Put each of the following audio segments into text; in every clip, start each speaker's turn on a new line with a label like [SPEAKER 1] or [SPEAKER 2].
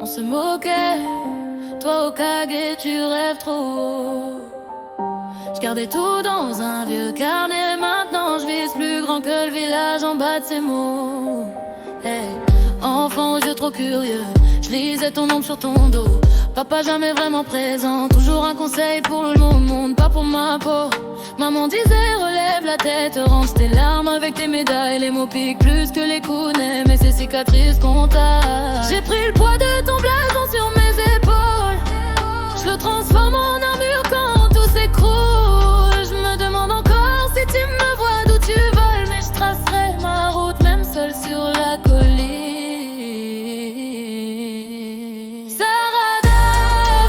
[SPEAKER 1] se moquait. Toi au Kage, tu rêves trop haut. Je gardais tout dans un vieux carnet. Maintenant je vise plus grand que le village en bas de ces mots. Hey, enfant aux yeux trop curieux, je lisais ton nom sur ton dos. Papa jamais vraiment présent, toujours un conseil pour le monde, pas pour ma peau. Maman disait relève la tête, range tes larmes avec tes médailles. Les mots piquent plus que les coups, mais ces cicatrices comptent. J'ai pris le poids de ton blason sur mes épaules. Je le transforme en armure quand tout s'écroule. Je me demande encore si tu me vois d'où tu voles, mais je tracerai ma route même seule sur la colline. Sarada,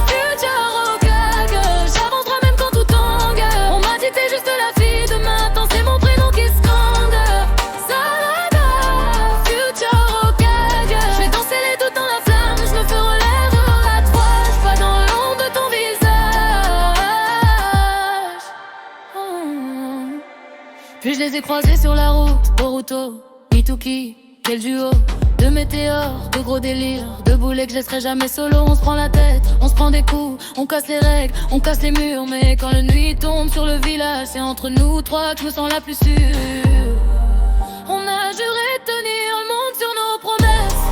[SPEAKER 1] futur Hokage, j'avancerai même quand tout tangue. On m'a dit t'es juste la fille de maintenant, c'est mon prénom qui scande. Sarada, futur Hokage, je vais danser les doutes dans la flamme, je me ferai l'air à toi, je pas dans l'ombre de ton visage. Puis je les ai croisés sur la route, Boruto, Ituki, quel duo. De météores, de gros délires, de boulets que je laisserai jamais solo. On se prend la tête, on se prend des coups, on casse les règles, on casse les murs. Mais quand la nuit tombe sur le village, c'est entre nous trois que je me sens la plus sûre. On a juré de tenir le monde sur nos promesses.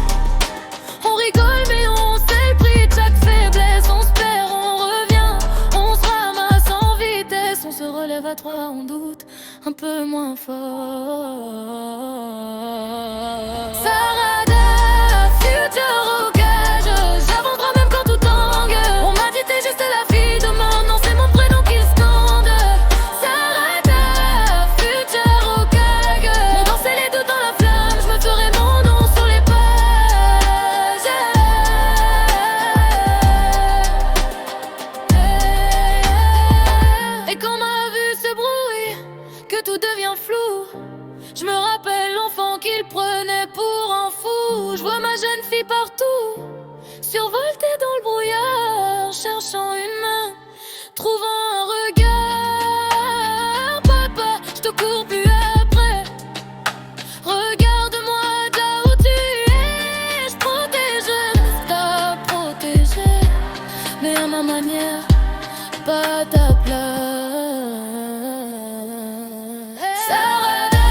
[SPEAKER 1] On rigole mais on sait le prix de chaque faiblesse. On se perd, on revient, on se ramasse en vitesse. On se relève à trois, on doute un peu moins fort. Sarada, futur Hokage, j'avancerai même quand tout tangue. On m'a dit t'es juste la fille de maintenant, c'est mon prénom qui scande. Sarada, futur Hokage, on dansait les doutes dans la flamme, je me ferai mon nom sur les pages. Et quand ma vue se brouille, que tout devient flou, je me rappelle l'enfant qu'il prenait pour un fou. Je vois ma jeune fille partout, survoltée dans le brouillard, cherchant une main, trouvant un regard. Papa, je te cours plus après. Regarde-moi de là où tu es. Je protège, t'as protégé, mais à ma manière, pas ta place. Sarada,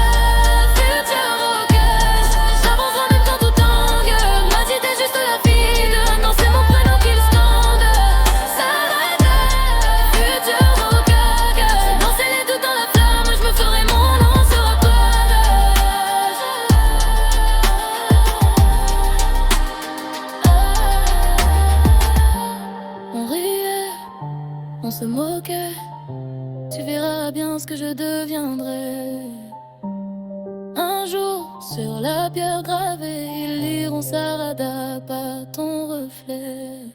[SPEAKER 1] futur Hokage, j'avancerai même quand tout tangue. M'a dit t'es juste la fille de maintenant, c'est mon prénom qui le scande. Sarada, futur Hokage, danser les doutes dans la flamme, je me ferai mon nom sur un collage. On riait, on se moquait, tu verras bien ce que je deviendrai. Un jour, sur la pierre gravée, ils liront Sarada, pas ton reflet.